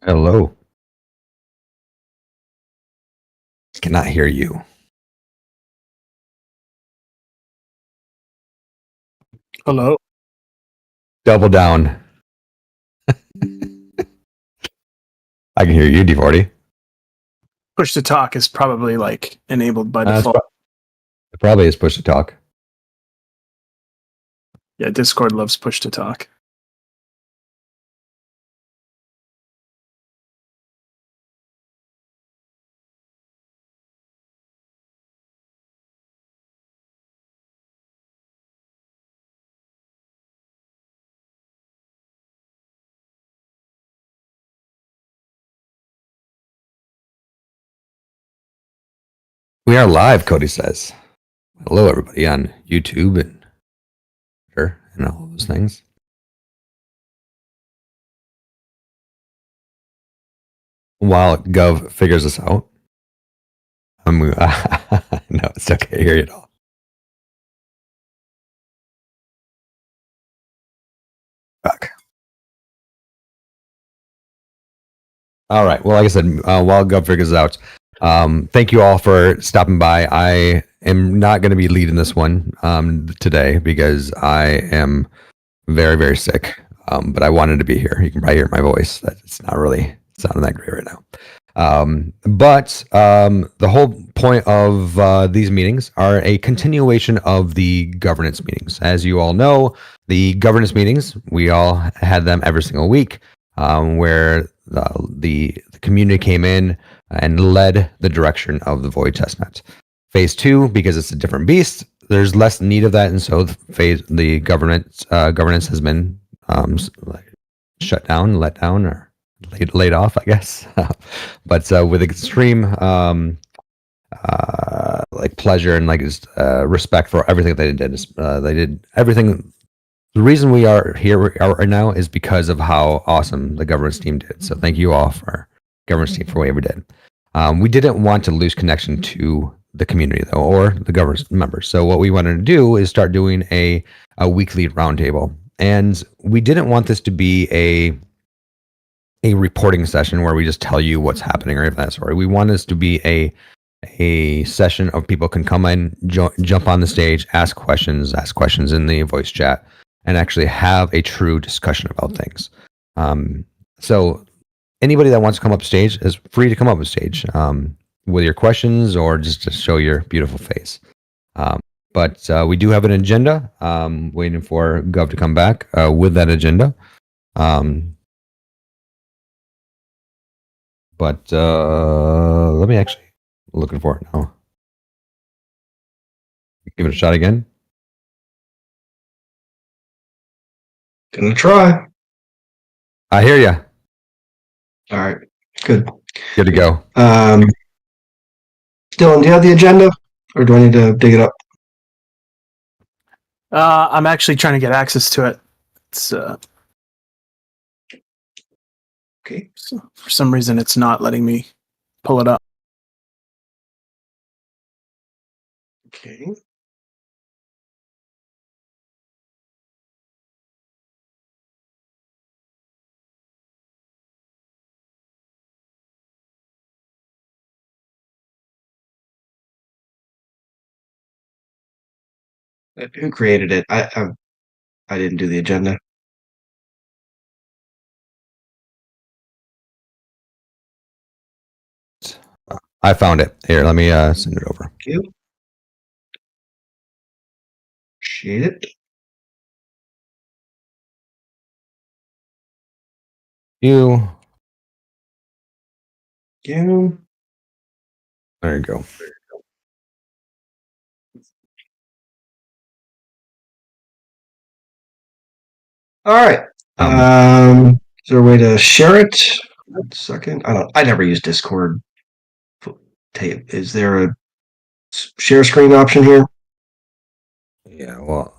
Hello. Cannot hear you. Hello. Double down. I can hear you, D40. Push to talk is probably like enabled by It's default. it probably is push to talk. Yeah, Discord loves push to talk. We are live, Cody says. Hello, everybody on YouTube and Twitter and all those things. While Gov figures this out, no, it's okay. I hear you at all. Fuck. All right. Well, like I said, while Gov figures it out, thank you all for stopping by. I am not going to be leading this one today because I am very, very sick. But I wanted to be here. You can probably hear my voice. That it's not really sounding that great right now. But the whole point of these meetings are a continuation of the governance meetings. As you all know, the governance meetings, we all had them every single week, where the community came in and led the direction of the Void testnet. Phase 2, because it's a different beast, there's less need of that, and so the governance has been shut down, let down, or laid off, I guess. But with extreme like pleasure and like respect for everything they did. They did everything. The reason we are here right now is because of how awesome the governance team did. So thank you all for governance team for whatever did. We didn't want to lose connection to the community though, or the governance members. So what we wanted to do is start doing a weekly roundtable, and we didn't want this to be a reporting session where we just tell you what's happening or anything of that sort. We want this to be a session of people can come in, jump on the stage, ask questions in the voice chat, and actually have a true discussion about things. So anybody that wants to come up stage is free to come up on stage with your questions or just to show your beautiful face. But we do have an agenda. Waiting for Gov to come back with that agenda. But let me actually looking for it now. Give it a shot again. Gonna try. I hear you. All right, good. Good to go. Dylan, do you have the agenda, or do I need to dig it up? I'm actually trying to get access to it. It's Okay. so for some reason it's not letting me pull it up. Okay. Who created it? I didn't do the agenda. I found it. Here, let me send it over. Thank you. Appreciate it. You. You. There you go. All right. Is there a way to share it? 1 second. I never use Discord. Tape. Is there a share screen option here? Yeah, well,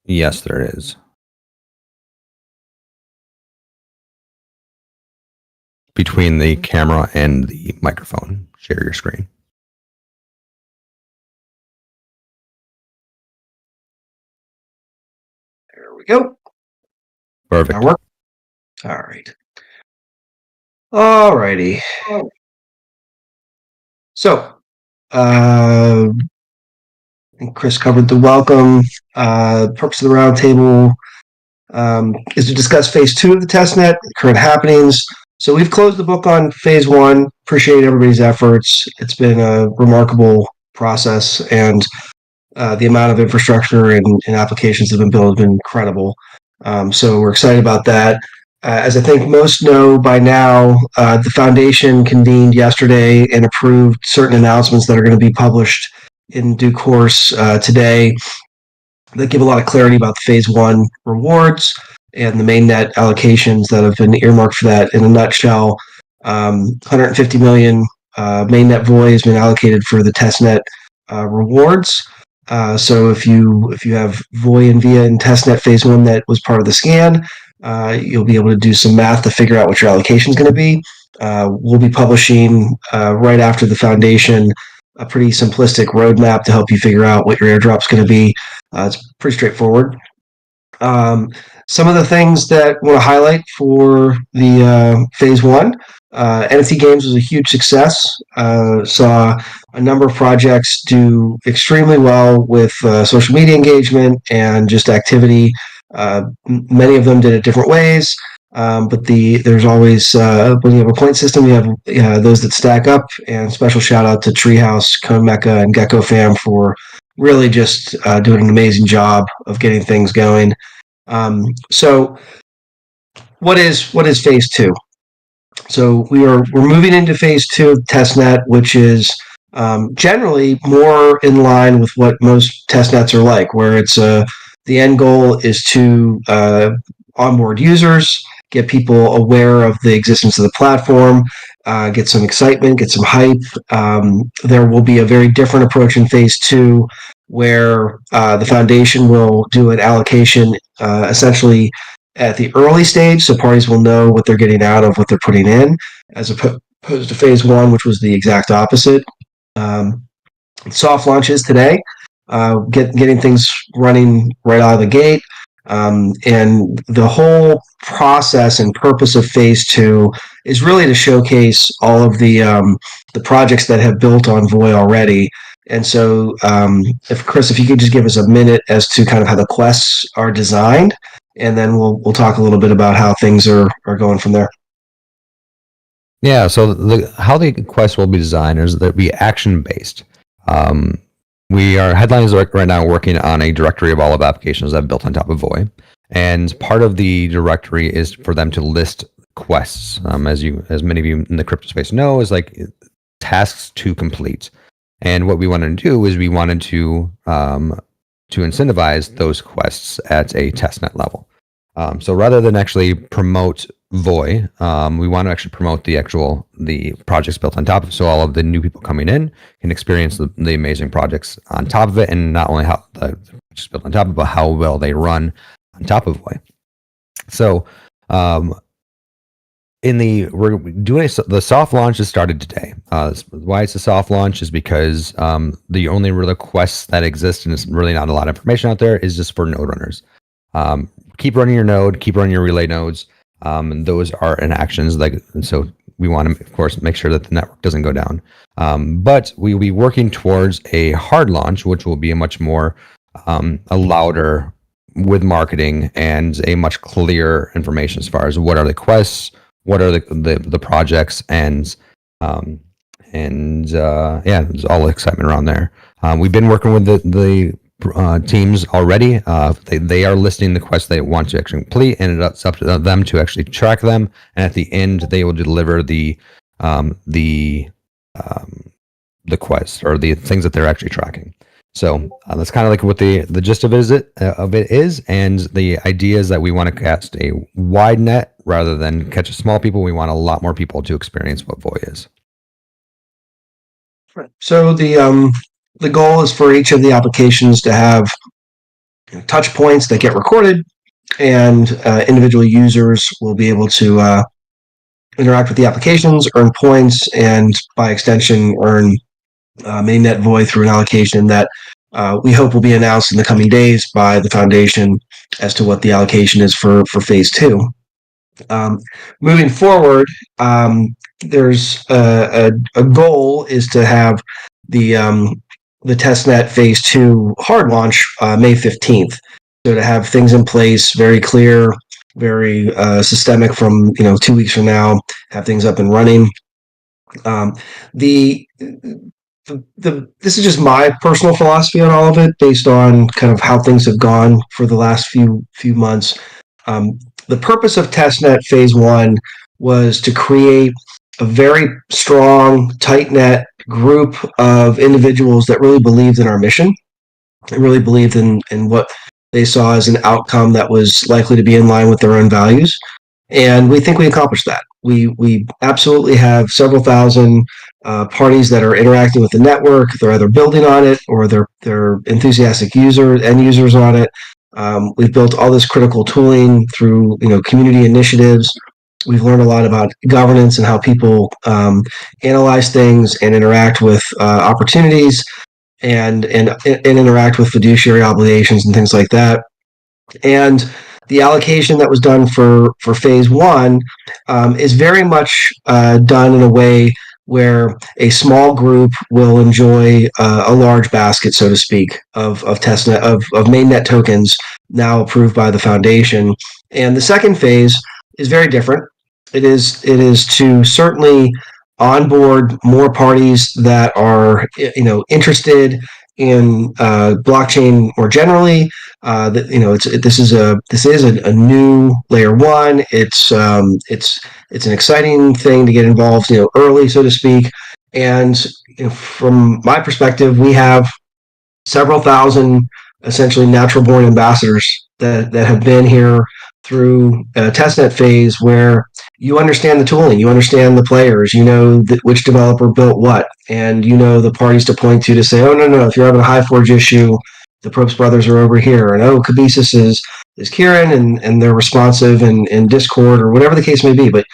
yes, there is. Between the camera and the microphone, share your screen. There we go. Perfect. That work? All right. All righty. So, I think Chris covered the welcome. Purpose of the roundtable is to discuss phase 2 of the testnet, current happenings. So we've closed the book on phase 1. Appreciate everybody's efforts. It's been a remarkable process, and the amount of infrastructure and applications that have been built have been incredible. So we're excited about that. As I think most know by now, the foundation convened yesterday and approved certain announcements that are going to be published in due course today that give a lot of clarity about the phase 1 rewards and the mainnet allocations that have been earmarked for that. In a nutshell, 150 million mainnet VOI has been allocated for the testnet rewards. So if you have VOI and VIA in testnet phase 1 that was part of the scan, you'll be able to do some math to figure out what your allocation is going to be. We'll be publishing right after the foundation a pretty simplistic roadmap to help you figure out what your airdrop is going to be. It's pretty straightforward. Some of the things that I want to highlight for the phase 1, NFT Games was a huge success. Saw a number of projects do extremely well with social media engagement and just activity. Many of them did it different ways. But there's always, when you have a point system, you have those that stack up, and special shout out to Treehouse, Cone Mecca, and Gecko Fam for really just doing an amazing job of getting things going. So what is phase 2? So we're moving into phase 2 of testnet, which is generally more in line with what most testnets are like, where it's the end goal is to onboard users, get people aware of the existence of the platform, get some excitement, get some hype. There will be a very different approach in phase 2 where the foundation will do an allocation essentially at the early stage, so parties will know what they're getting out of what they're putting in, as opposed to phase 1, which was the exact opposite. Soft launches today, getting things running right out of the gate. And the whole process and purpose of phase 2 is really to showcase all of the projects that have built on VOI already. And so, if you could just give us a minute as to kind of how the quests are designed, and then we'll talk a little bit about how things are going from there. Yeah, so how the quest will be designed is that be action based. We are Headline right now working on a directory of all of applications that are built on top of VOI, and part of the directory is for them to list quests. As many of you in the crypto space know, is like tasks to complete. And what we wanted to do is we wanted to incentivize those quests at a testnet level. So rather than actually promote VOI, we want to actually promote the projects built on top of it, so all of the new people coming in can experience the amazing projects on top of it, and not only how the projects built on top of it, but how well they run on top of VOI. So we're doing the soft launch has started today. Why it's a soft launch is because the only real quests that exist, and it's really not a lot of information out there, is just for node runners. Keep running your node, keep running your relay nodes. And those are in actions. And so we want to, of course, make sure that the network doesn't go down. But we'll be working towards a hard launch, which will be a much more a louder with marketing and a much clearer information as far as what are the quests, what are the projects, and there's all the excitement around there. We've been working with the teams already. They are listing the quests they want to actually complete, and it's up to them to actually track them. And at the end, they will deliver the quest or the things that they're actually tracking. So that's kind of like what the gist of it is. And the idea is that we want to cast a wide net rather than catch a small people. We want a lot more people to experience what VOI is. So the goal is for each of the applications to have touch points that get recorded, and individual users will be able to interact with the applications, earn points, and by extension earn mainnet VOI through an allocation that we hope will be announced in the coming days by the foundation as to what the allocation is for phase 2. Moving forward, there's a goal is to have the testnet phase 2 hard launch May 15th. So to have things in place, very clear, very systemic from 2 weeks from now, have things up and running. The this is just my personal philosophy on all of it, based on kind of how things have gone for the last few months. The purpose of testnet phase 1 was to create a very strong, tight-knit group of individuals that really believed in our mission and really believed in what they saw as an outcome that was likely to be in line with their own values. And we think we accomplished that. We absolutely have several thousand parties that are interacting with the network. They're either building on it or they're enthusiastic end users on it. We've built all this critical tooling through community initiatives. We've learned a lot about governance and how people analyze things and interact with opportunities and interact with fiduciary obligations and things like that. And the allocation that was done for phase 1 is very much done in a way where a small group will enjoy a large basket, so to speak, of testnet of mainnet tokens now approved by the foundation. And the second phase is very different. It is to certainly onboard more parties that are interested in blockchain more generally. This is a new layer 1. It's an exciting thing to get involved early, so to speak. And from my perspective, we have several thousand essentially natural born ambassadors that have been here through a testnet phase, where you understand the tooling, you understand the players, which developer built what, and the parties to point to say, oh, no, if you're having a HighForge issue, the Probst brothers are over here, and Cabesis is Kieran, and they're responsive in Discord, or whatever the case may be. But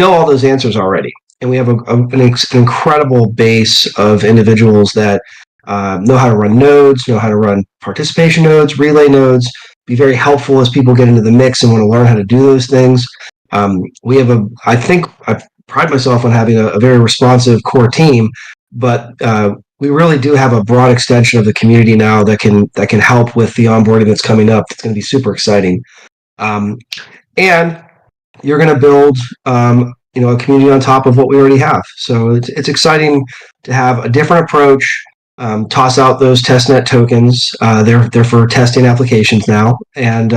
all those answers already. And we have an incredible base of individuals that know how to run nodes, know how to run participation nodes, relay nodes, be very helpful as people get into the mix and want to learn how to do those things. We have I think I pride myself on having a very responsive core team, but we really do have a broad extension of the community now that can help with the onboarding that's coming up. It's going to be super exciting. And you're going to build a community on top of what we already have. So it's exciting to have a different approach. Toss out those testnet tokens. They're for testing applications now, and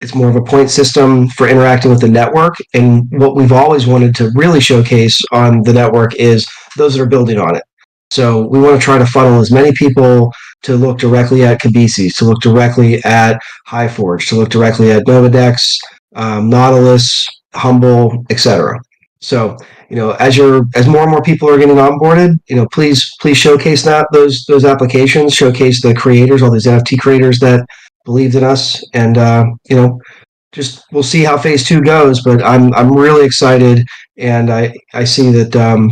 it's more of a point system for interacting with the network. And what we've always wanted to really showcase on the network is those that are building on it. So we want to try to funnel as many people to look directly at Cabesis, to look directly at HighForge, to look directly at Novadex, Nautilus, Humble, etc. So as more and more people are getting onboarded, please showcase those applications, showcase the creators, all these NFT creators that believed in us, and just we'll see how phase 2 goes. But I'm really excited, and I see that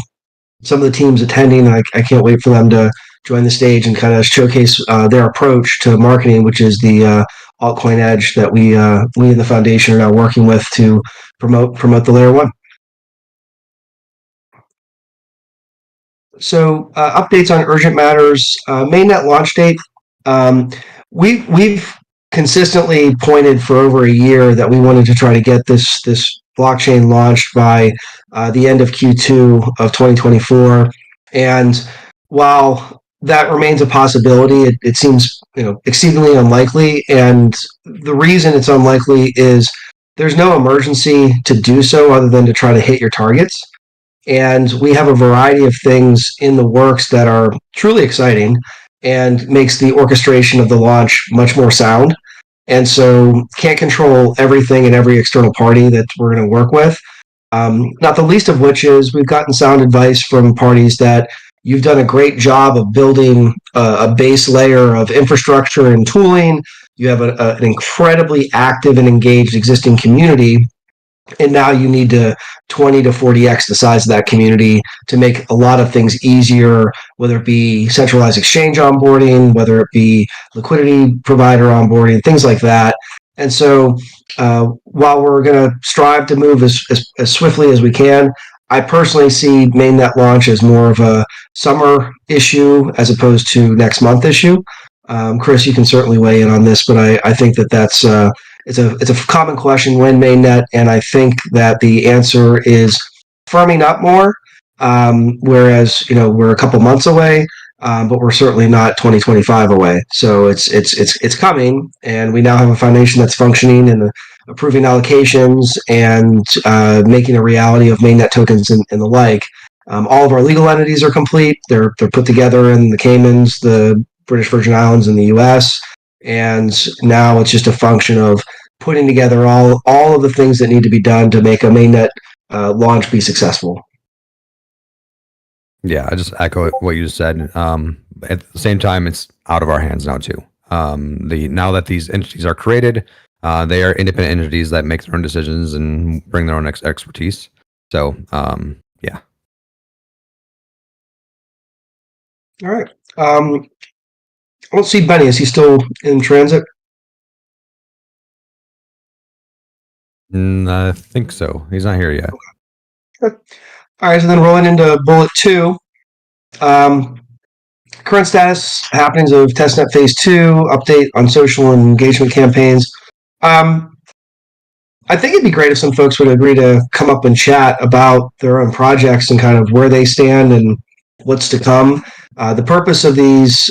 some of the teams attending, I can't wait for them to join the stage and kind of showcase their approach to marketing, which is the altcoin edge that we in the foundation are now working with to promote the layer 1. So updates on urgent matters. Mainnet launch date. We've consistently pointed for over a year that we wanted to try to get this blockchain launched by the end of Q2 of 2024. And while that remains a possibility, it seems exceedingly unlikely. And the reason it's unlikely is there's no emergency to do so other than to try to hit your targets. And we have a variety of things in the works that are truly exciting and makes the orchestration of the launch much more sound. And so can't control everything and every external party that we're going to work with. Not the least of which is we've gotten sound advice from parties that you've done a great job of building a base layer of infrastructure and tooling. You have an incredibly active and engaged existing community. And now you need to 20 to 40x the size of that community to make a lot of things easier, whether it be centralized exchange onboarding, whether it be liquidity provider onboarding, things like that. And so, while we're going to strive to move as swiftly as we can, I personally see mainnet launch as more of a summer issue as opposed to next month issue. Chris, you can certainly weigh in on this, but I think that's it's a common question when mainnet, and I think that the answer is firming up more. Whereas we're a couple months away, but we're certainly not 2025 away. So it's coming, and we now have a foundation that's functioning and approving allocations and making a reality of mainnet tokens and the like. All of our legal entities are complete. They're put together in the Caymans, the British Virgin Islands, and the U.S. And now it's just a function of putting together all of the things that need to be done to make a mainnet launch be successful. Yeah, I just echo what you just said. At the same time, it's out of our hands now too. Now that these entities are created, they are independent entities that make their own decisions and bring their own expertise. So, yeah. All right. I don't see Benny. Is he still in transit? I think so. He's not here yet. All right. So then rolling into bullet 2. Current status, happenings of testnet phase 2, update on social and engagement campaigns. I think it'd be great if some folks would agree to come up and chat about their own projects and kind of where they stand and what's to come. The purpose of these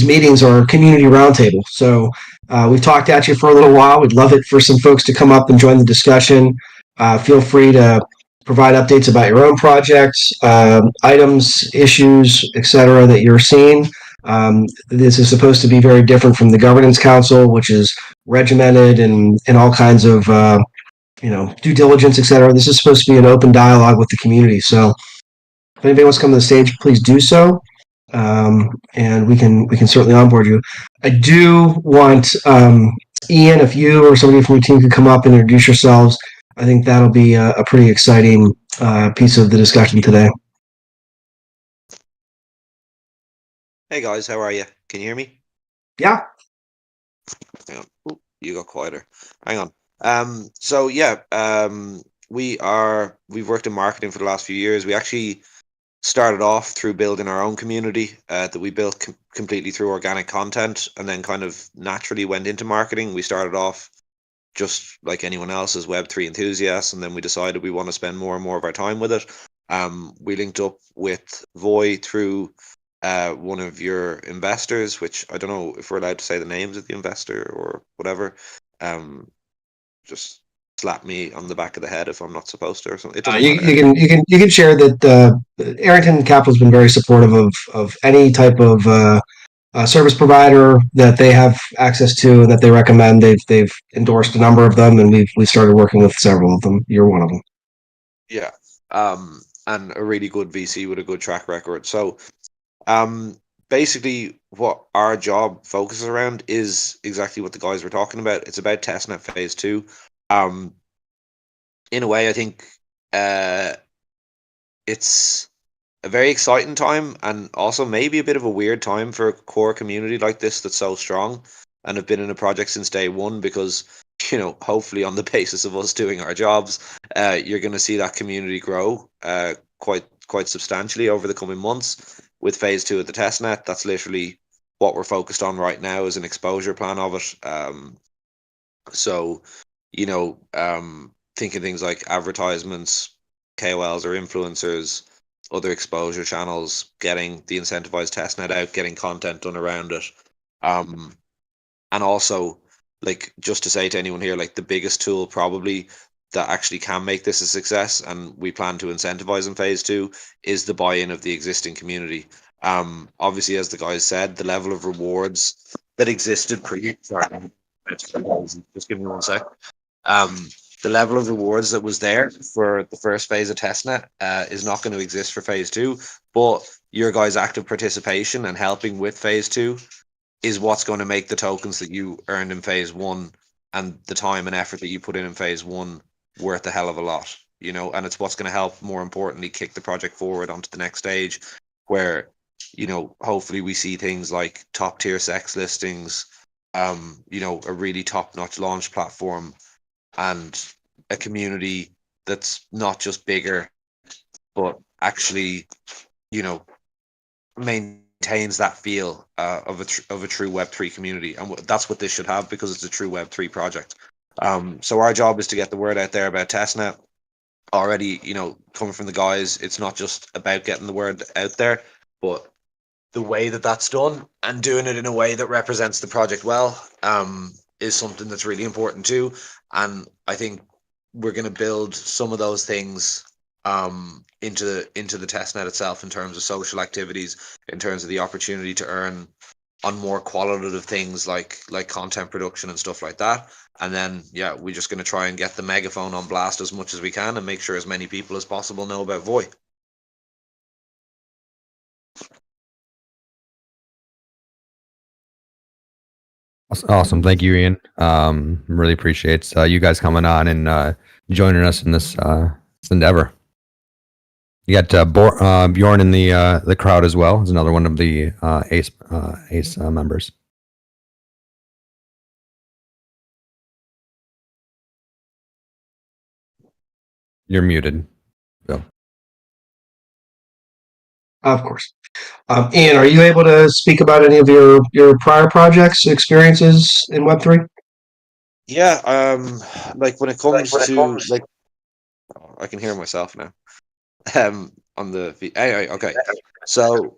meetings are community roundtable. So we've talked at you for a little while. We'd love it for some folks to come up and join the discussion. Feel free to provide updates about your own projects, items, issues, etc. that you're seeing. This is supposed to be very different from the governance council, which is regimented and all kinds of due diligence, etc. This is supposed to be an open dialogue with the community. So if anybody wants to come to the stage, please do so. And we can certainly onboard you. I do want Ian, if you or somebody from your team could come up and introduce yourselves, I think that'll be a pretty exciting piece of the discussion today. Hey guys, how are you? Can you hear me? Yeah. Hang on. Ooh, you got quieter. Hang on. So yeah, we've worked in marketing for the last few years. We actually started off through building our own community that we built completely through organic content, and then kind of naturally went into marketing. We started off just like anyone else as Web3 enthusiasts, and then we decided we want to spend more and more of our time with it. We linked up with Voy through one of your investors, which I don't know if we're allowed to say the names of the investor or whatever. Just slap me on the back of the head if I'm not supposed to, or something. It doesn't matter. You can share that Arrington Capital has been very supportive of any type of service provider that they have access to and that they recommend. They've endorsed a number of them, and we started working with several of them. You're one of them. Yeah. And a really good VC with a good track record. So basically what our job focuses around is exactly what the guys were talking about. It's about testnet phase 2. In a way, I think it's a very exciting time, and also maybe a bit of a weird time for a core community like this that's so strong and have been in a project since day one, because hopefully on the basis of us doing our jobs, you're going to see that community grow quite substantially over the coming months with phase 2 of the testnet. That's literally what we're focused on right now, is an exposure plan of it. So thinking things like advertisements, KOLs or influencers, other exposure channels, getting the incentivized testnet out, getting content done around it. And also, like, just to say to anyone here, like, the biggest tool probably that actually can make this a success, and we plan to incentivize in phase 2, is the buy-in of the existing community. Obviously, as the guys said, the level of rewards that existed just give me one sec. The level of rewards that was there for the first phase of testnet is not going to exist for phase 2, but your guys' active participation and helping with phase 2 is what's going to make the tokens that you earned in phase 1 and the time and effort that you put in phase 1 worth a hell of a lot, and it's what's going to help, more importantly, kick the project forward onto the next stage, where hopefully we see things like top tier sex listings, a really top-notch launch platform and a community that's not just bigger, but actually, maintains that feel of a true Web3 community, and that's what this should have because it's a true Web3 project. So our job is to get the word out there about testnet. Already, coming from the guys, it's not just about getting the word out there, but the way that that's done and doing it in a way that represents the project well is something that's really important too. And I think we're going to build some of those things into the testnet itself in terms of social activities, in terms of the opportunity to earn on more qualitative things like content production and stuff like that. And then we're just going to try and get the megaphone on blast as much as we can and make sure as many people as possible know about Voy. Awesome. Thank you, Ian. Really appreciate you guys coming on and joining us in this endeavor. You got Bjorn in the crowd as well. He's another one of the ACE members. You're muted, Bill. Of course. Ian, are you able to speak about any of your prior projects, experiences in Web3? Yeah, like when it comes to like, I can hear myself now. On the anyway, okay. So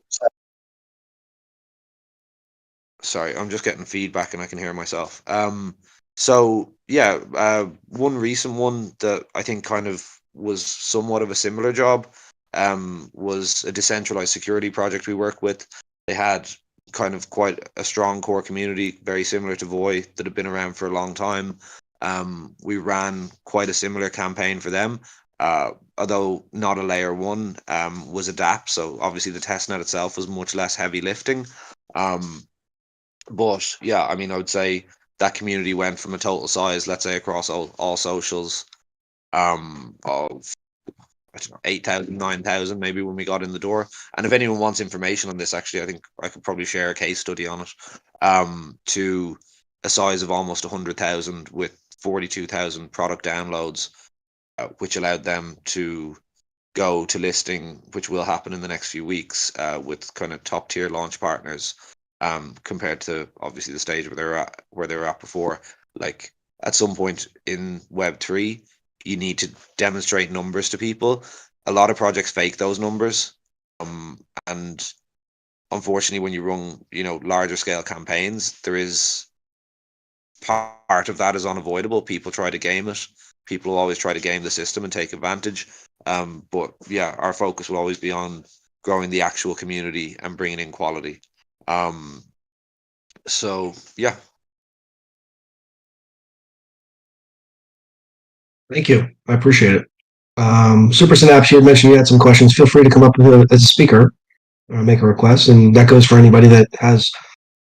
sorry, I'm just getting feedback and I can hear myself. So yeah, one recent one that I think kind of was somewhat of a similar job was a decentralized security project we worked with. They had kind of quite a strong core community, very similar to Voy, that had been around for a long time. We ran quite a similar campaign for them, although not a layer one, was adapt. So obviously the testnet itself was much less heavy lifting. But yeah, I mean, I would say that community went from a total size, let's say across all socials, of I don't know, 8,000, 9,000 maybe when we got in the door. And if anyone wants information on this, actually, I think I could probably share a case study on it, to a size of almost 100,000 with 42,000 product downloads, which allowed them to go to listing, which will happen in the next few weeks, with kind of top tier launch partners, compared to obviously the stage where they were at before. Like at some point in Web3, you need to demonstrate numbers to people. A lot of projects fake those numbers, and unfortunately, when you run larger scale campaigns, there is part of that is unavoidable. People try to game it. People will always try to game the system and take advantage. But yeah, our focus will always be on growing the actual community and bringing in quality. So yeah. Thank you. I appreciate it. Super Synapse, you had mentioned you had some questions. Feel free to come up as a speaker or make a request. And that goes for anybody that has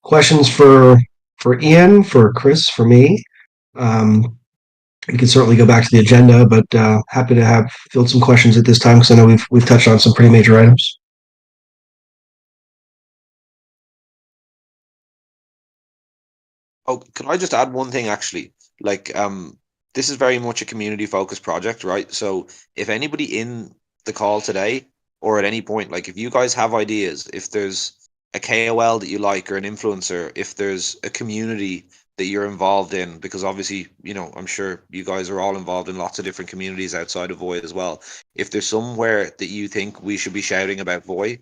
questions for Ian, for Chris, for me. We can certainly go back to the agenda, but happy to have field some questions at this time because I know we've touched on some pretty major items. Oh, can I just add one thing actually? Like, this is very much a community focused project, right? So if anybody in the call today or at any point, like if you guys have ideas, if there's a KOL that you like or an influencer, if there's a community that you're involved in, because obviously, I'm sure you guys are all involved in lots of different communities outside of Voy as well. If there's somewhere that you think we should be shouting about Voy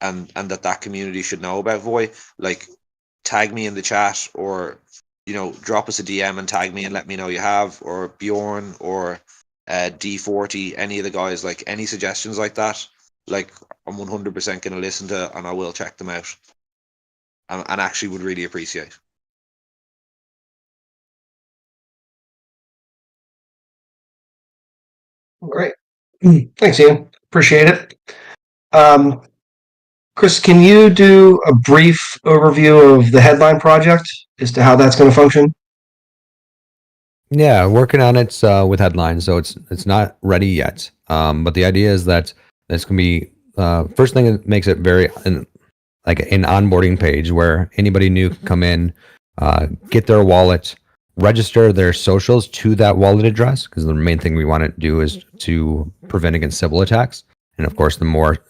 and that community should know about Voy, like tag me in the chat or drop us a DM and tag me and let me know you have, or Bjorn or D40, any of the guys, like any suggestions like that, like I'm 100% going to listen to and I will check them out, and actually would really appreciate. Great. Thanks, Ian. Appreciate it. Chris, can you do a brief overview of the headline project as to how that's going to function? Yeah, working on it with headlines, so it's not ready yet. But the idea is that it's gonna be first thing that makes it very like an onboarding page where anybody new can come in, get their wallet, register their socials to that wallet address, because the main thing we want to do is to prevent against Sybil attacks. And of course, the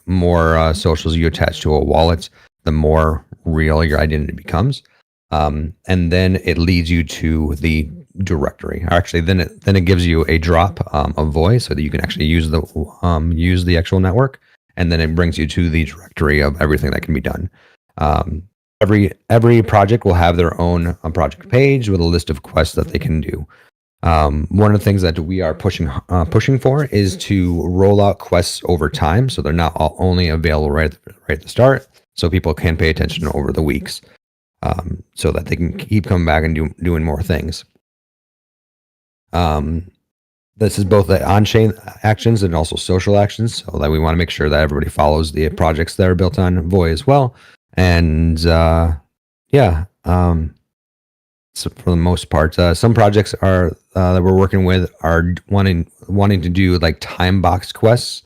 more socials you attach to a wallet, the more real your identity becomes. And then it leads you to the directory. Actually, then it gives you a drop of voice so that you can actually use the actual network, and then it brings you to the directory of everything that can be done. Every project will have their own project page with a list of quests that they can do. One of the things that we are pushing for is to roll out quests over time, so they're not only available right at the start, so people can pay attention over the weeks, so that they can keep coming back and doing more things. This is both the on-chain actions and also social actions, so that we want to make sure that everybody follows the projects that are built on Voy as well. And so for the most part, some projects are that we're working with are wanting to do like time box quests.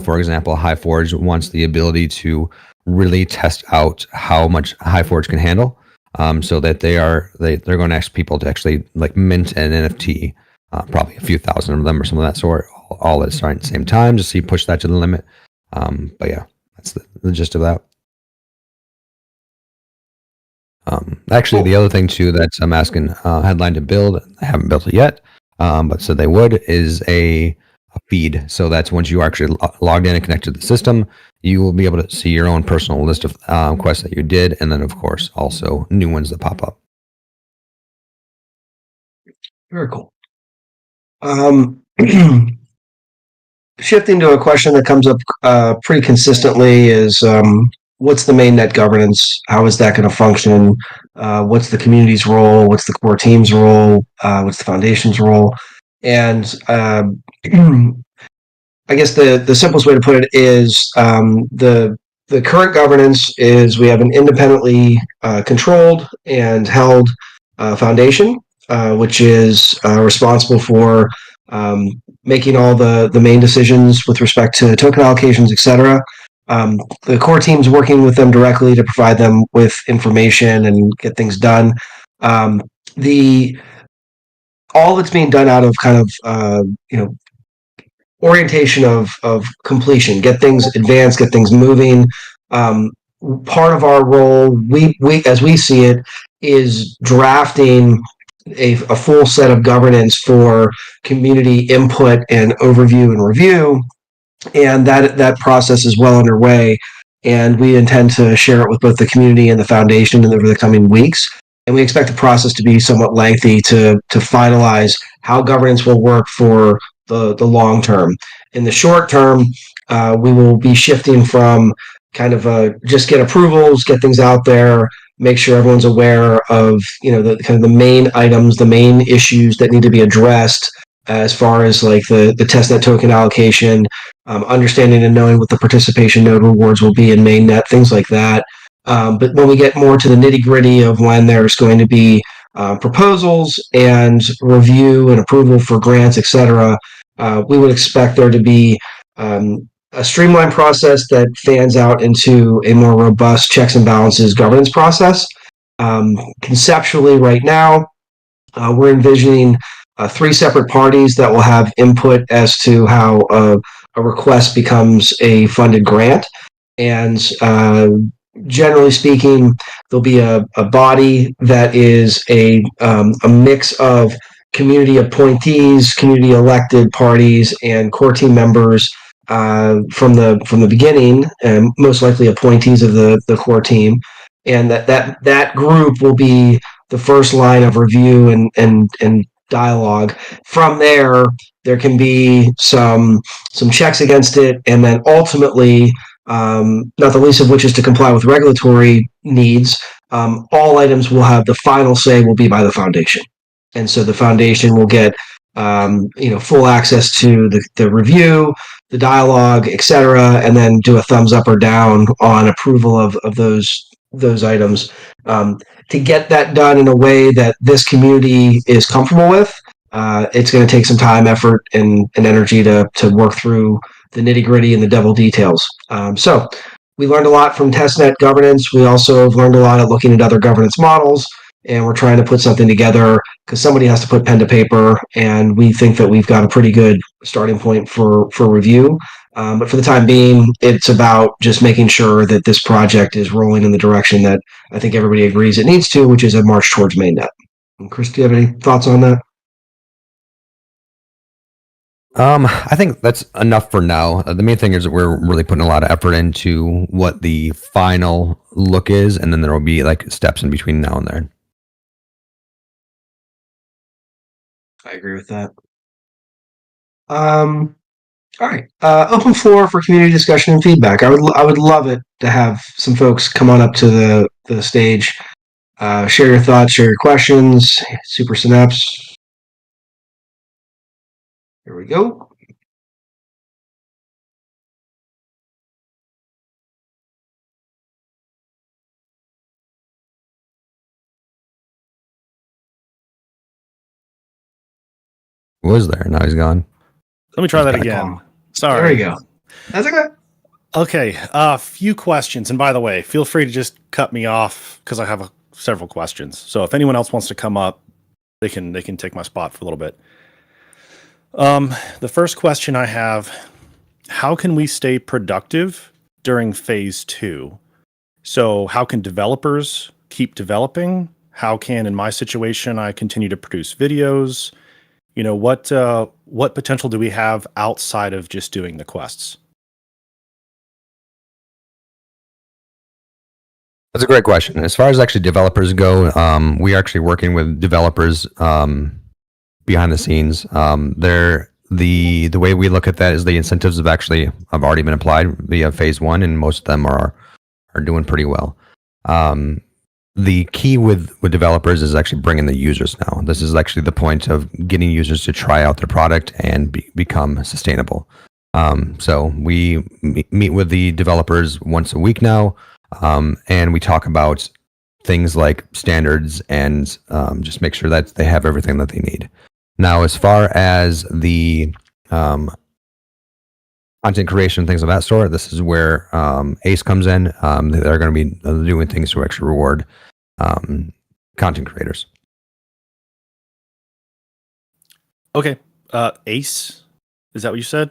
For example, HighForge wants the ability to really test out how much HighForge can handle, so that they're going to ask people to actually like mint an NFT, probably a few thousand of them or some of that sort, all at the same time, to see push that to the limit. But yeah, that's the gist of that. Actually, the other thing too that I'm asking Headline to build, I haven't built it yet, but said they would, is a feed. So that's once you are actually logged in and connected to the system, you will be able to see your own personal list of quests that you did, and then of course also new ones that pop up. Very cool. Shifting to a question that comes up pretty consistently is what's the mainnet governance? How is that going to function? What's the community's role? What's the core team's role? What's the foundation's role? And I guess the simplest way to put it is the current governance is we have an independently controlled and held foundation, which is responsible for making all the main decisions with respect to token allocations, etc. The core team's working with them directly to provide them with information and get things done. All that's being done out of kind of orientation of completion, get things advanced, get things moving. Part of our role, we as we see it, is drafting a full set of governance for community input and overview and review, and that process is well underway, and we intend to share it with both the community and the foundation over the coming weeks. And we expect the process to be somewhat lengthy to finalize how governance will work for the long term. In the short term, we will be shifting from kind of just get approvals, get things out there, make sure everyone's aware of the kind of the main items, the main issues that need to be addressed as far as like the testnet token allocation, understanding and knowing what the participation node rewards will be in mainnet, things like that. But when we get more to the nitty gritty of when there's going to be proposals and review and approval for grants, etc., we would expect there to be a streamlined process that fans out into a more robust checks and balances governance process. Conceptually, right now, we're envisioning 3 separate parties that will have input as to how a request becomes a funded grant. And generally speaking, there'll be a body that is a mix of community appointees, community elected parties, and core team members from the beginning, and most likely appointees of the core team. And that group will be the first line of review and dialogue. From there can be some checks against it, and then ultimately, not the least of which is to comply with regulatory needs, all items will have the final say will be by the foundation. And so the foundation will get full access to the review, the dialogue, etc., and then do a thumbs up or down on approval of those items. To get that done in a way that this community is comfortable with, it's going to take some time, effort, and energy to work through the nitty-gritty and the devil details. So we learned a lot from testnet governance. We also have learned a lot at looking at other governance models, and we're trying to put something together because somebody has to put pen to paper, and we think that we've got a pretty good starting point for review. But for the time being, it's about just making sure that this project is rolling in the direction that I think everybody agrees it needs to, which is a march towards mainnet. And Chris, do you have any thoughts on that? I think that's enough for now. The main thing is that we're really putting a lot of effort into what the final look is, and then there will be like steps in between now and then. I agree with that. All right. Open floor for community discussion and feedback. I would love it to have some folks come on up to the stage, share your thoughts, share your questions. Super Synapse. Here we go. Was there? Now he's gone. Let me try He's that back again. on. Sorry. There we go. That's okay. Okay, a few questions. And by the way, feel free to just cut me off because I have several questions. So if anyone else wants to come up, they can take my spot for a little bit. The first question I have, how can we stay productive during phase 2? So how can developers keep developing? How can, in my situation, I continue to produce videos? You know, what potential do we have outside of just doing the quests? That's a great question. As far as actually developers go, we are actually working with developers behind the scenes. The way we look at that is the incentives have already been applied via phase 1, and most of them are doing pretty well. The key with developers is actually bringing the users now. This is actually the point of getting users to try out their product and become sustainable. So we meet with the developers once a week now, and we talk about things like standards and just make sure that they have everything that they need. Now, as far as the content creation, things of that sort, this is where ACE comes in. They're going to be doing things to actually reward content creators. Okay. ACE, is that what you said?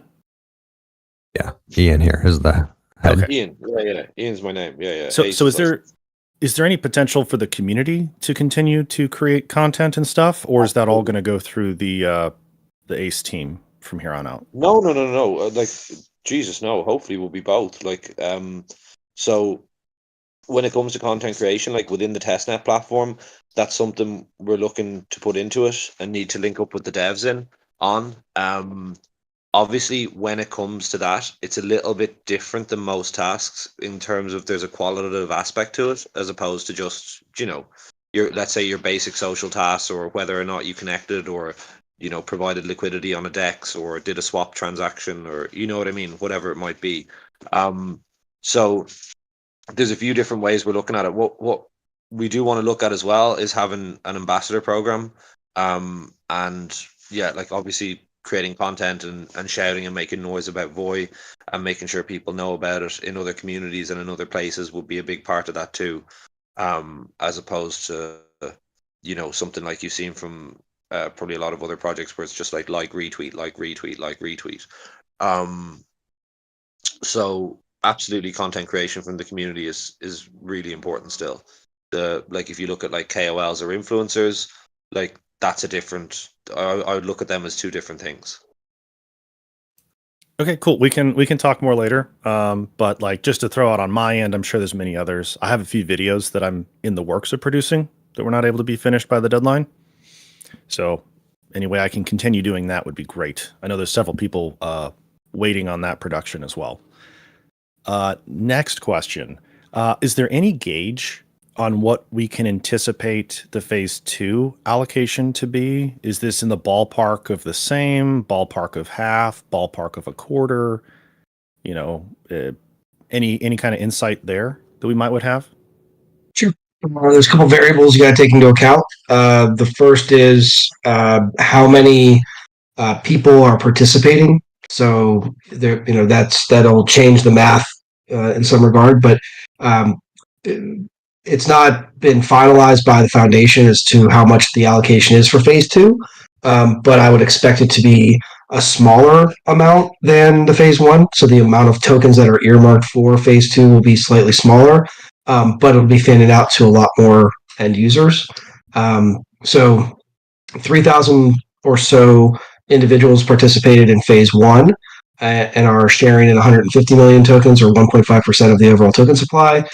Yeah, Ian here is the head. Okay. Ian, yeah, Ian's my name. Yeah. So Ace is there any potential for the community to continue to create content and stuff, or is that all going to go through the ACE team from here on out? No. Like, Jesus, no. Hopefully, we'll be both. Like, so when it comes to content creation, like within the testnet platform, that's something we're looking to put into it and need to link up with the devs on. Obviously, when it comes to that, it's a little bit different than most tasks in terms of there's a qualitative aspect to it, as opposed to just, let's say your basic social tasks, or whether or not you connected, or, provided liquidity on a DEX, or did a swap transaction, or, you know what I mean, whatever it might be. So there's a few different ways we're looking at it. What we do want to look at as well is having an ambassador program. And yeah, like obviously creating content and shouting and making noise about Voi and making sure people know about it in other communities and in other places would be a big part of that too. As opposed to, something like you've seen from probably a lot of other projects where it's just like retweet. So absolutely content creation from the community is really important still. Like if you look at like KOLs or influencers, like that's a different, I would look at them as two different things. Okay, cool. We can talk more later. But like just to throw out on my end, I'm sure there's many others. I have a few videos that I'm in the works of producing that were not able to be finished by the deadline. So any way I can continue doing that would be great. I know there's several people waiting on that production as well. Next question. Is there any gauge on what we can anticipate the phase 2 allocation to be? Is this in the ballpark of the same, ballpark of half, ballpark of a quarter? Any kind of insight there that we would have? Sure. There's a couple variables you got to take into account. The first is how many people are participating. So there, that'll change the math in some regard. But it's not been finalized by the foundation as to how much the allocation is for phase two, but I would expect it to be a smaller amount than the phase one. So the amount of tokens that are earmarked for phase two will be slightly smaller, but it'll be fanned out to a lot more end users. So 3,000 or so individuals participated in phase one and are sharing in 150 million tokens, or 1.5% of the overall token supply.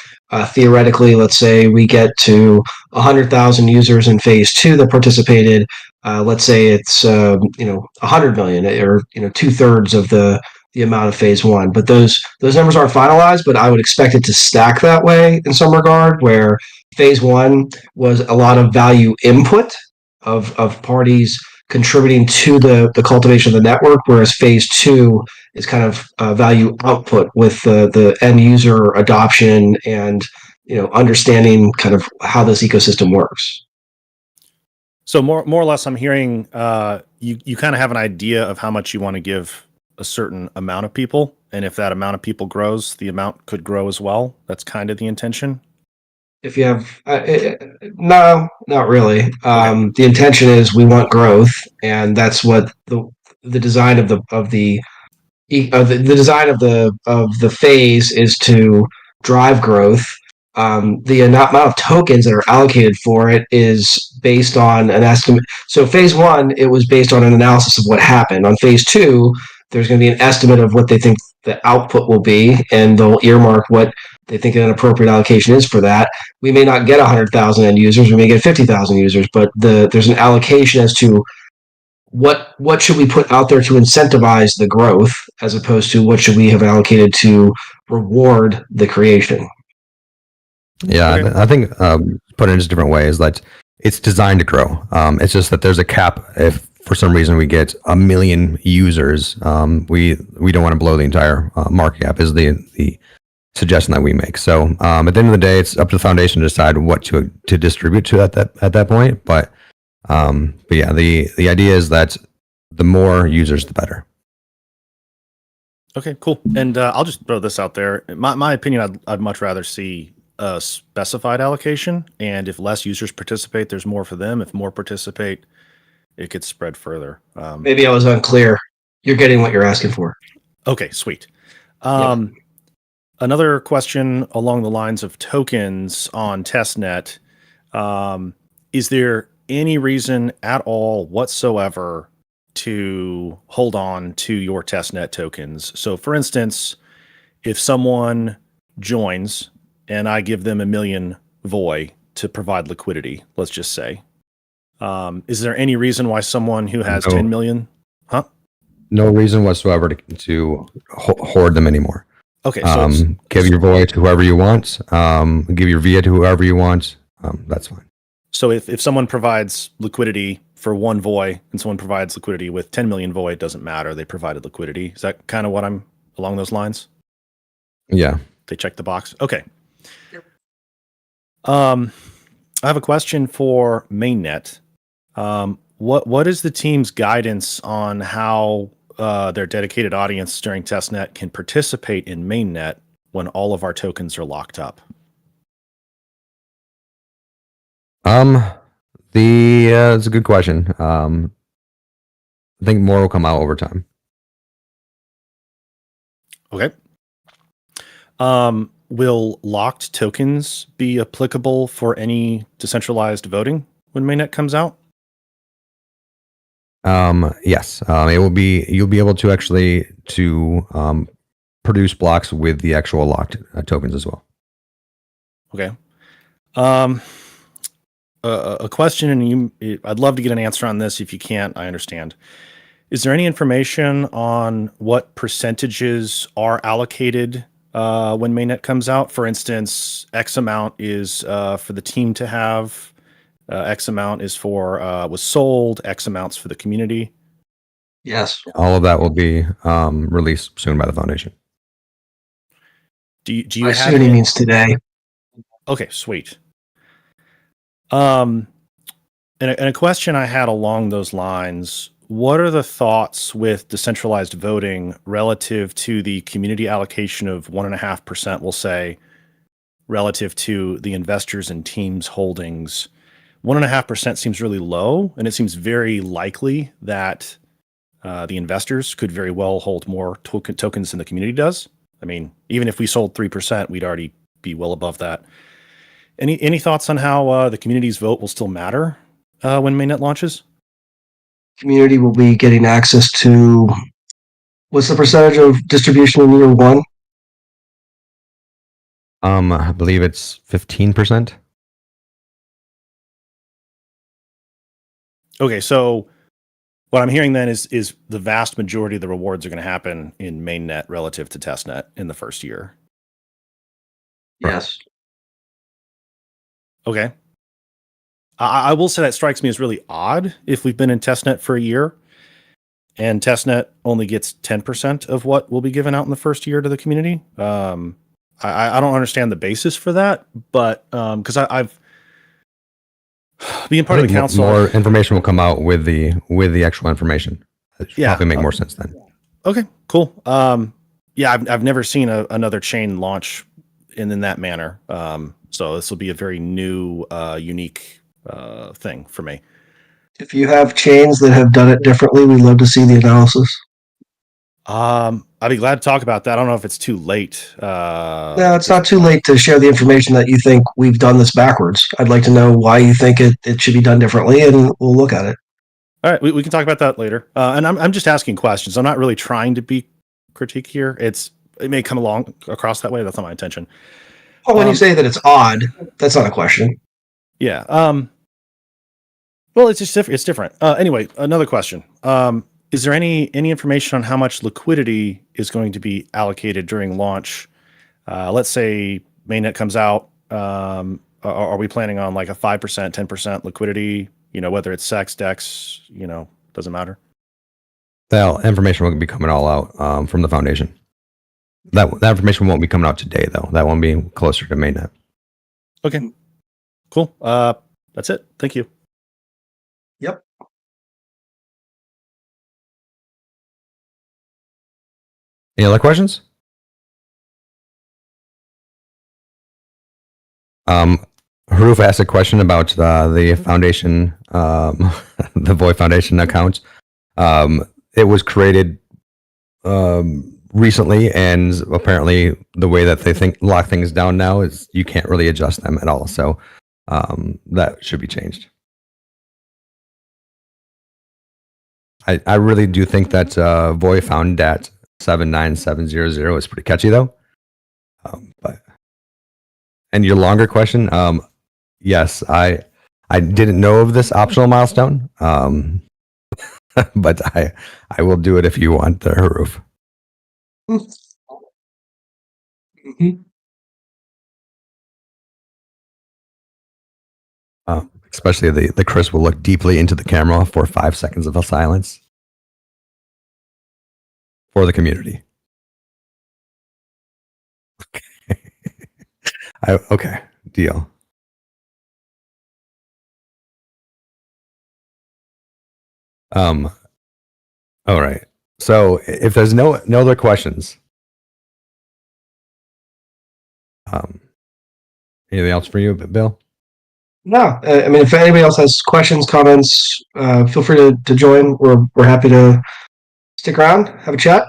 Theoretically, let's say we get to 100,000 users in phase two that participated. Let's say it's 100 million, or 2/3 of the amount of phase one. But those numbers aren't finalized. But I would expect it to stack that way in some regard, where phase one was a lot of value input of parties contributing to the cultivation of the network, whereas phase two is kind of value output with the end user adoption and understanding kind of how this ecosystem works. So more or less, I'm hearing you kind of have an idea of how much you want to give a certain amount of people, and if that amount of people grows, the amount could grow as well. That's kind of the intention. If you have no, not really. Okay. The intention is we want growth, and that's what the design of the design of the phase is to drive growth. The amount of tokens that are allocated for it is based on an estimate. So phase one, it was based on an analysis of what happened. On phase two, there's going to be an estimate of what they think the output will be, and they'll earmark what they think an appropriate allocation is for that. We may not get 100,000 end users, we may get 50,000 users, but there's an allocation as to what should we put out there to incentivize the growth, as opposed to what should we have allocated to reward the creation. Yeah, Okay. I think put it in just different ways. That it's designed to grow. It's just that there's a cap. If for some reason we get 1 million users, we don't want to blow the entire market cap. Is the suggestion that we make. So at the end of the day, it's up to the foundation to decide what to distribute to at that point. But yeah, the idea is that the more users, the better. Okay, cool. And I'll just throw this out there. My opinion, I'd much rather see a specified allocation, and if less users participate, there's more for them. If more participate, it gets spread further. Maybe I was unclear. You're getting what you're asking for. Okay, sweet. Yeah. Another question along the lines of tokens on testnet. Is there any reason at all whatsoever to hold on to your testnet tokens? So for instance, if someone joins and I give them 1 million VOI to provide liquidity, let's just say, is there any reason why someone who has 10 million? No reason whatsoever to hoard them anymore. Okay, so give your VOI to whoever you want. Give your VIA to whoever you want. That's fine. So if someone provides liquidity for 1 VOI and someone provides liquidity with 10 million VOI, it doesn't matter. They provided liquidity. Is that kind of what I'm along those lines? Yeah. They check the box. Okay. I have a question for mainnet. What is the team's guidance on how their dedicated audience during testnet can participate in mainnet when all of our tokens are locked up? It's a good question. I think more will come out over time. Okay. Will locked tokens be applicable for any decentralized voting when mainnet comes out? Yes. It will be. You'll be able to actually produce blocks with the actual locked tokens as well. Okay. A question, and I'd love to get an answer on this. If you can't, I understand. Is there any information on what percentages are allocated when mainnet comes out? For instance, X amount is for the team to have, X amount is for was sold, X amounts for the community. Yes. All of that will be released soon by the foundation. Do you I have assume he means today. Okay, sweet. And a question I had along those lines, what are the thoughts with decentralized voting relative to the community allocation of 1.5%, we'll say, relative to the investors and teams holdings, 1.5% seems really low, and it seems very likely that the investors could very well hold more tokens than the community does. I mean, even if we sold 3%, we'd already be well above that. Any thoughts on how the community's vote will still matter when mainnet launches? Community will be getting access to, what's the percentage of distribution in year one? I believe it's 15%. Okay, so what I'm hearing then is the vast majority of the rewards are going to happen in mainnet relative to testnet in the first year. Yes. Okay. I will say that strikes me as really odd if we've been in testnet for a year and testnet only gets 10% of what will be given out in the first year to the community. I don't understand the basis for that, but because I've being part of the council, more information will come out with the actual information. It should probably make more sense then. Okay, cool. Yeah, I've never seen another chain launch in that manner. So this will be a very new, unique thing for me. If you have chains that have done it differently, we'd love to see the analysis. I'd be glad to talk about that. I don't know if it's too late. No, it's not too late to share the information that you think we've done this backwards. I'd like to know why you think it should be done differently, and we'll look at it. All right, we can talk about that later. And I'm just asking questions. I'm not really trying to be critique here. It may come along across that way. That's not my intention. Well, when you say that it's odd, that's not a question. Yeah. Well, it's just different. It's different. Anyway, another question. Is there any information on how much liquidity is going to be allocated during launch? Let's say mainnet comes out. Are we planning on like a 5%, 10% liquidity? Whether it's SEX, DEX, doesn't matter. That information will be coming all out from the foundation. That information won't be coming out today, though. That won't be closer to mainnet. Okay, cool. That's it. Thank you. Yep. Any other questions? Haruf asked a question about the foundation, the Void Foundation account. It was created recently, and apparently the way that they lock things down now is you can't really adjust them at all. So that should be changed. I really do think that Void found at 79700 is pretty catchy though. And your longer question, yes, I didn't know of this optional milestone, but I will do it if you want the Haruf. Mm-hmm. Especially the Chris will look deeply into the camera for 5 seconds of silence for the community. Okay, deal. All right. So if there's no other questions, anything else for you, Bill? No, I mean, if anybody else has questions, comments, feel free to join. We're happy to stick around, have a chat.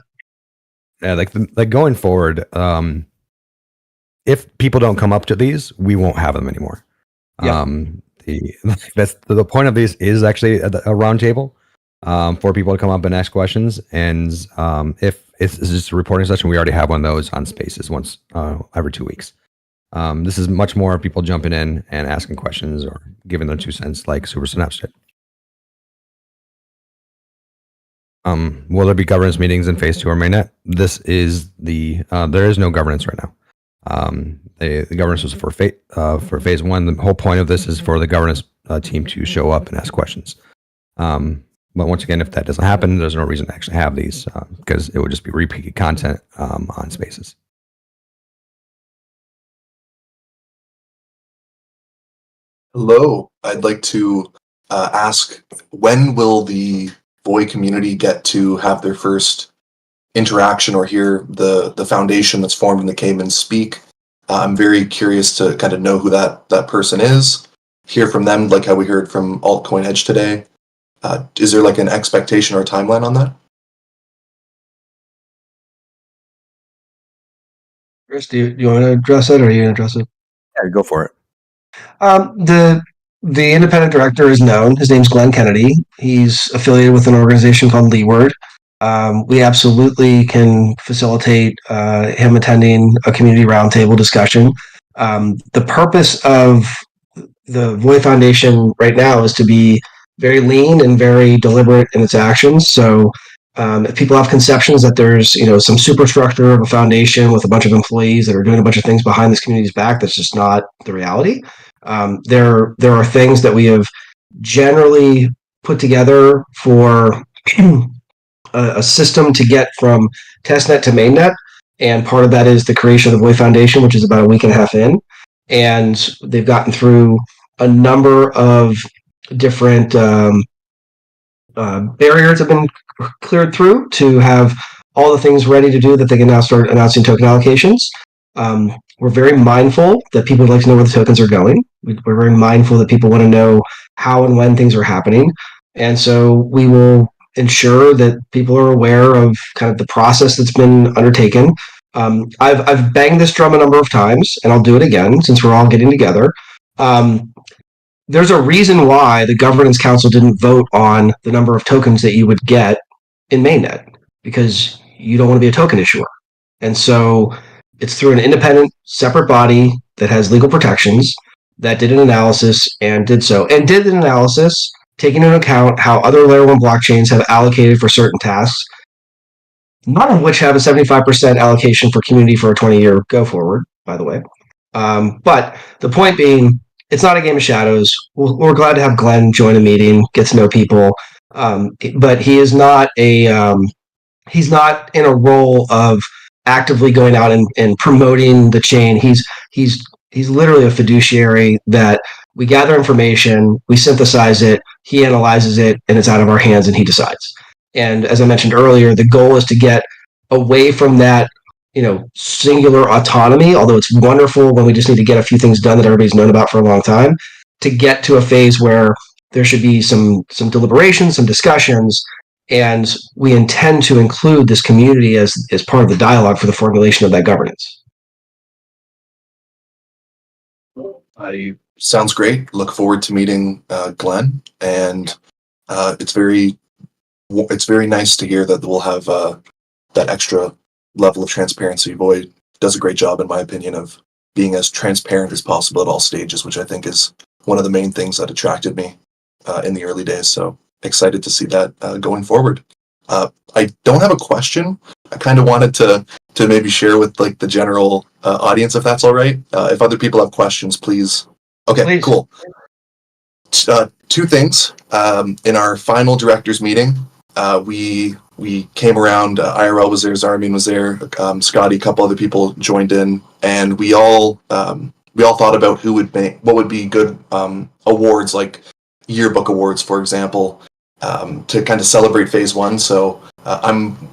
Yeah, like going forward, if people don't come up to these, we won't have them anymore. Yeah. The point of these is actually a roundtable for people to come up and ask questions. And if it's just a reporting session, we already have one of those on Spaces once every 2 weeks. This is much more people jumping in and asking questions or giving their 2 cents like Super Synapse did. Will there be governance meetings in phase 2 or mainnet? This is there is no governance right now. The governance was for phase 1. The whole point of this is for the governance team to show up and ask questions. But once again, if that doesn't happen, there's no reason to actually have these because it would just be repeated content on Spaces. Hello, I'd like to ask, when will the Void community get to have their first interaction or hear the foundation that's formed in the Cayman speak? I'm very curious to kind of know who that person is, hear from them, like how we heard from Altcoin Edge today. Is there like an expectation or a timeline on that? Chris, do you want to address it, or are you going to address it? Yeah, go for it. The independent director is known. His name's Glenn Kennedy. He's affiliated with an organization called Leeward. We absolutely can facilitate him attending a community roundtable discussion. The purpose of the Voy Foundation right now is to be very lean and very deliberate in its actions. So if people have conceptions that there's some superstructure of a foundation with a bunch of employees that are doing a bunch of things behind this community's back, that's just not the reality. There are things that we have generally put together for a system to get from testnet to mainnet, and part of that is the creation of the Voy Foundation, which is about a week and a half in, and they've gotten through a number of different barriers have been cleared through to have all the things ready to do that they can now start announcing token allocations. We're very mindful that people would like to know where the tokens are going. We're very mindful that people want to know how and when things are happening. And so we will ensure that people are aware of kind of the process that's been undertaken. I've banged this drum a number of times, and I'll do it again since we're all getting together. There's a reason why the governance council didn't vote on the number of tokens that you would get in mainnet, because you don't want to be a token issuer. And so it's through an independent, separate body that has legal protections that did an analysis and did an analysis taking into account how other layer 1 blockchains have allocated for certain tasks, none of which have a 75% allocation for community for a 20-year go forward, by the way. But the point being, it's not a game of shadows. We're glad to have Glenn join a meeting, get to know people, but he is not he's not in a role of actively going out and promoting the chain. He's literally a fiduciary that we gather information, we synthesize it, he analyzes it, and it's out of our hands, and he decides. And as I mentioned earlier, the goal is to get away from that singular autonomy, although it's wonderful when we just need to get a few things done that everybody's known about for a long time, to get to a phase where there should be some deliberation, some discussions, and we intend to include this community as part of the dialogue for the formulation of that governance. Sounds great. Look forward to meeting Glenn, and it's very nice to hear that we'll have that extra level of transparency. Voy does a great job, in my opinion, of being as transparent as possible at all stages, which I think is one of the main things that attracted me in the early days. So excited to see that going forward. I don't have a question. I kind of wanted to maybe share with like the general audience, if that's all right. If other people have questions, please. Okay, Please. Cool. Two things. In our final directors meeting, we came around. IRL was there, Zarmin was there, Scotty, a couple other people joined in, and we all thought about what would be good awards, like yearbook awards, for example, to kind of celebrate phase 1. So I'm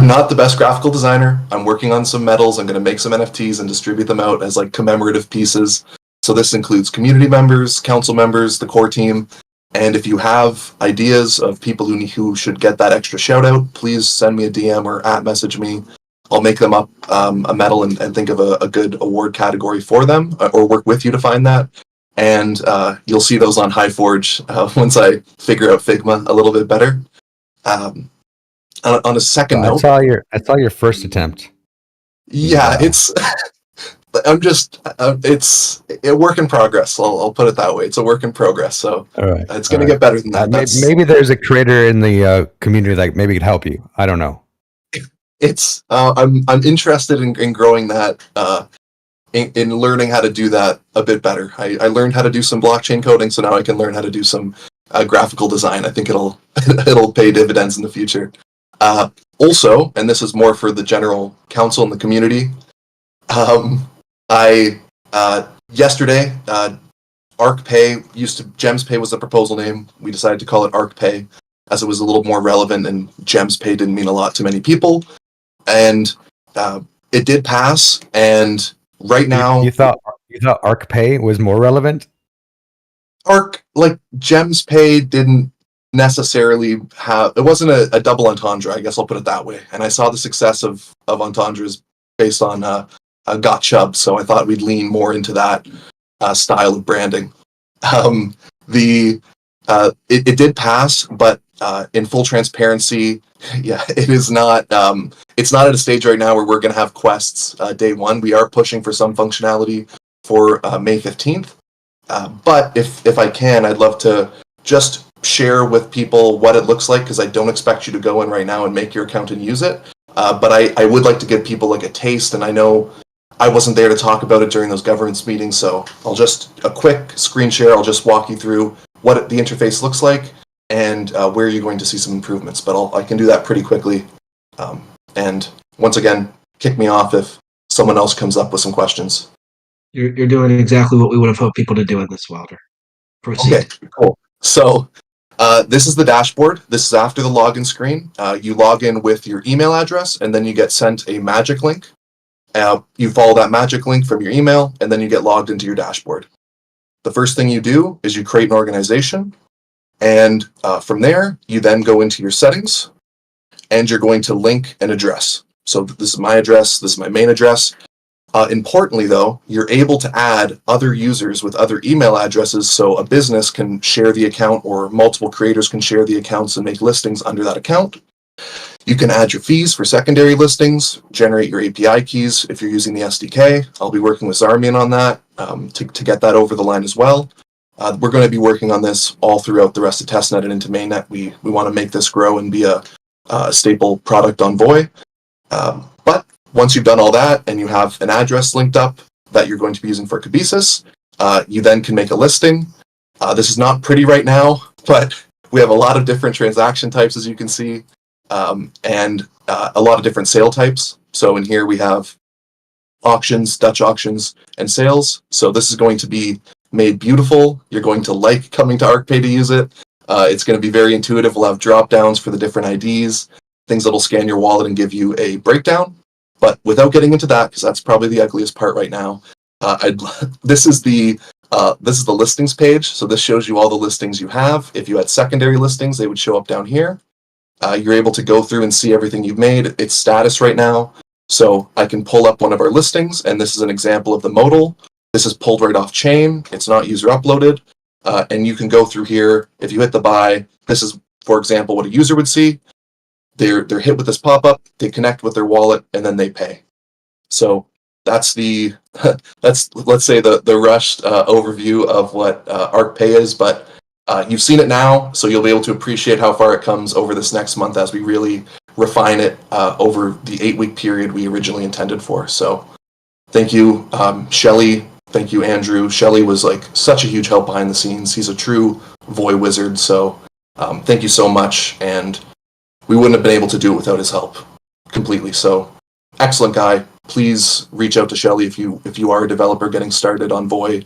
not the best graphical designer. I'm working on some medals. I'm going to make some NFTs and distribute them out as like commemorative pieces. So this includes community members, council members, the core team. And if you have ideas of people who should get that extra shout out, please send me a DM or @message me. I'll make them up a medal and think of a good award category for them, or work with you to find that. And you'll see those on HighForge once I figure out Figma a little bit better. On a second note, I saw your first attempt. Yeah, it's. It's a work in progress. I'll put it that way. It's a work in progress. So all right, it's going to get better than that. Maybe there's a creator in the community that maybe could help you. I don't know. It's I'm interested in growing that, in learning how to do that a bit better. I learned how to do some blockchain coding, so now I can learn how to do some graphical design. I think it'll pay dividends in the future. Also, and this is more for the general council and the community. Yesterday, ArcPay GemsPay was the proposal name. We decided to call it ArcPay as it was a little more relevant, and GemsPay didn't mean a lot to many people. And it did pass, and right now, you thought Arc Pay was more relevant? Arc, like Gems Pay didn't necessarily have, it wasn't a double entendre, I guess I'll put it that way. And I saw the success of entendres based on Got Chubb, so I thought we'd lean more into that style of branding. It did pass, but in full transparency, yeah, it is not. It's not at a stage right now where we're going to have quests day one. We are pushing for some functionality for May 15th. But if I can, I'd love to just share with people what it looks like, because I don't expect you to go in right now and make your account and use it. But I would like to give people like a taste, and I know I wasn't there to talk about it during those governance meetings, so I'll just, a quick screen share, I'll just walk you through what the interface looks like and where you're going to see some improvements. But I can do that pretty quickly. And once again, kick me off if someone else comes up with some questions. You're doing exactly what we would have hoped people to do in this, Wilder. Proceed. Okay, cool. So this is the dashboard. This is after the login screen. You log in with your email address, and then you get sent a magic link. You follow that magic link from your email, and then you get logged into your dashboard. The first thing you do is you create an organization, and from there, you then go into your settings, and you're going to link an address. So this is my address, this is my main address. Importantly, though, you're able to add other users with other email addresses, so a business can share the account, or multiple creators can share the accounts and make listings under that account. You can add your fees for secondary listings, generate your API keys if you're using the SDK. I'll be working with Zarmian on that to get that over the line as well. We're going to be working on this all throughout the rest of testnet and into mainnet. We want to make this grow and be a staple product on Voy. But once you've done all that and you have an address linked up that you're going to be using for Kinesis, you then can make a listing. This is not pretty right now, but we have a lot of different transaction types, as you can see, and a lot of different sale types. So in here we have auctions, Dutch auctions, and sales. So this is going to be made beautiful. You're going to like coming to ArcPay to use it. It's going to be very intuitive. We'll have drop downs for the different IDs, things that will scan your wallet and give you a breakdown. But without getting into that, because that's probably the ugliest part right now, this is the listings page. So this shows you all the listings you have. If you had secondary listings, they would show up down here. You're able to go through and see everything you've made. It's status right now. So I can pull up one of our listings, and this is an example of the modal. This is pulled right off chain. It's not user uploaded. And you can go through here. If you hit the buy, this is, for example, what a user would see. They're hit with this pop-up, they connect with their wallet, and then they pay. So that's let's say the rushed overview of what ArcPay is, but you've seen it now, so you'll be able to appreciate how far it comes over this next month as we really refine it over the 8-week period we originally intended for. So thank you, Shelly. Thank you, Andrew. Shelly was like such a huge help behind the scenes. He's a true Voy wizard, so thank you so much, and we wouldn't have been able to do it without his help completely. So excellent guy. Please reach out to Shelly if you are a developer getting started on Voy.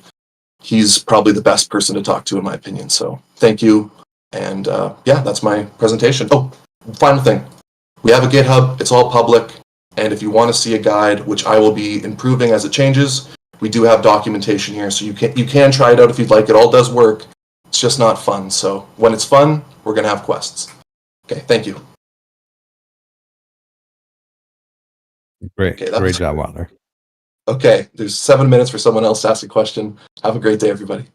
He's probably the best person to talk to in my opinion. So thank you. And yeah, that's my presentation. Oh, final thing. We have a GitHub. It's all public. And if you want to see a guide, which I will be improving as it changes, we do have documentation here. So you can try it out if you'd like. It all does work. It's just not fun. So when it's fun, we're going to have quests. Okay, thank you. Great, Okay, great job, Wilder. Okay, there's 7 minutes for someone else to ask a question. Have a great day, everybody.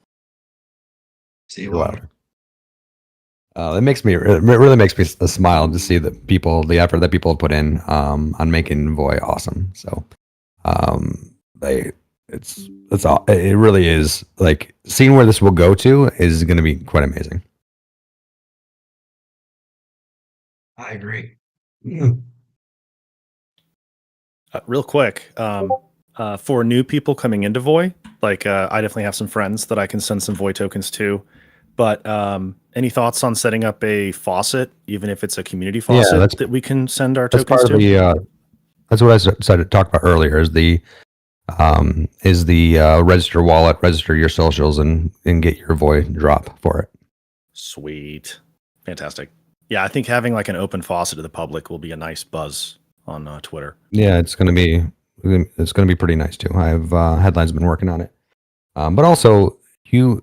See you, Wilder. It really makes me smile to see the effort that people put in on making Voy awesome. So it really is, like, seeing where this will go to is going to be quite amazing. I agree. Real quick, for new people coming into Voy, like I definitely have some friends that I can send some Voy tokens to. But any thoughts on setting up a faucet, even if it's a community faucet, that we can send our tokens to? That's what I started to talk about earlier. Is the register wallet, register your socials, and get your Voy drop for it. Sweet, fantastic. Yeah, I think having like an open faucet to the public will be a nice buzz on Twitter. Yeah, it's going to be it's going to be pretty nice too. I've Headline's been working on it, but also you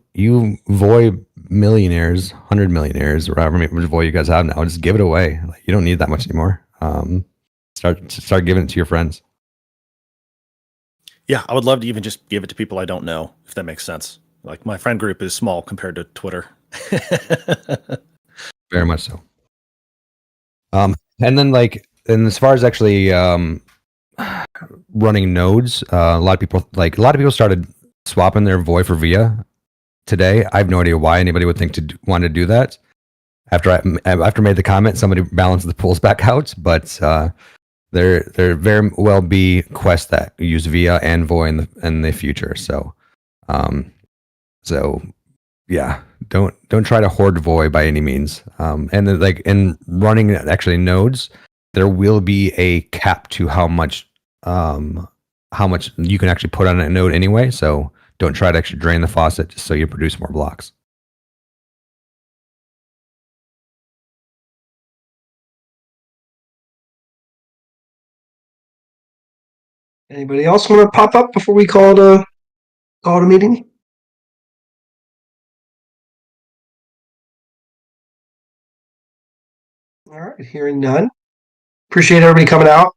Voy millionaires, 100 millionaires, or however many Voy you guys have now, just give it away. Like, you don't need that much anymore. Start giving it to your friends. Yeah, I would love to even just give it to people I don't know, if that makes sense. Like, my friend group is small compared to Twitter. Very much so. And then and as far as actually running nodes, a lot of people started swapping their Voy for Via today. I have no idea why anybody would think to want to do that. After I made the comment, somebody balanced the pools back out, but there very well be quests that use Via and Voy in the future. So yeah, don't try to hoard Voy by any means. And then, in running actually nodes, there will be a cap to how much you can actually put on a node anyway. So don't try to actually drain the faucet just so you produce more blocks. Anybody else want to pop up before we call it a meeting? All right, hearing none. Appreciate everybody coming out.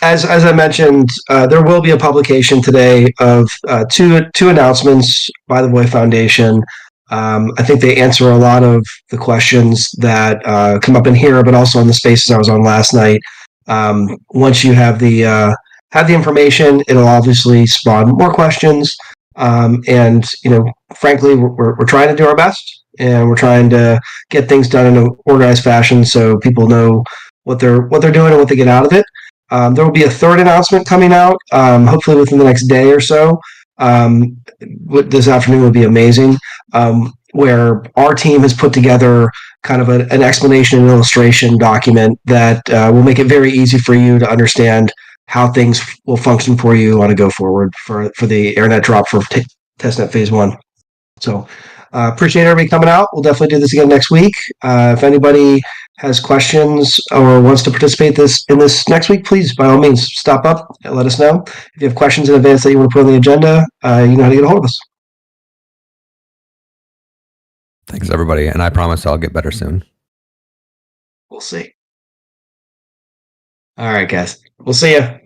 As I mentioned, there will be a publication today of two announcements by the Voy Foundation. I think they answer a lot of the questions that come up in here, but also in the spaces I was on last night. Once you have the information, it'll obviously spawn more questions. And frankly, we're trying to do our best, and we're trying to get things done in an organized fashion so people know what they're doing and what they get out of it. There will be a third announcement coming out, hopefully within the next day or so. This afternoon would be amazing, where our team has put together kind of an explanation and illustration document that will make it very easy for you to understand how things will function for you on a go forward for the AirNet drop for testnet phase 1. So appreciate everybody coming out. We'll definitely do this again next week. If anybody has questions or wants to participate in this next week, please, by all means, stop up and let us know. If you have questions in advance that you want to put on the agenda, you know how to get a hold of us. Thanks, everybody. And I promise I'll get better soon. We'll see. All right, guys. We'll see you.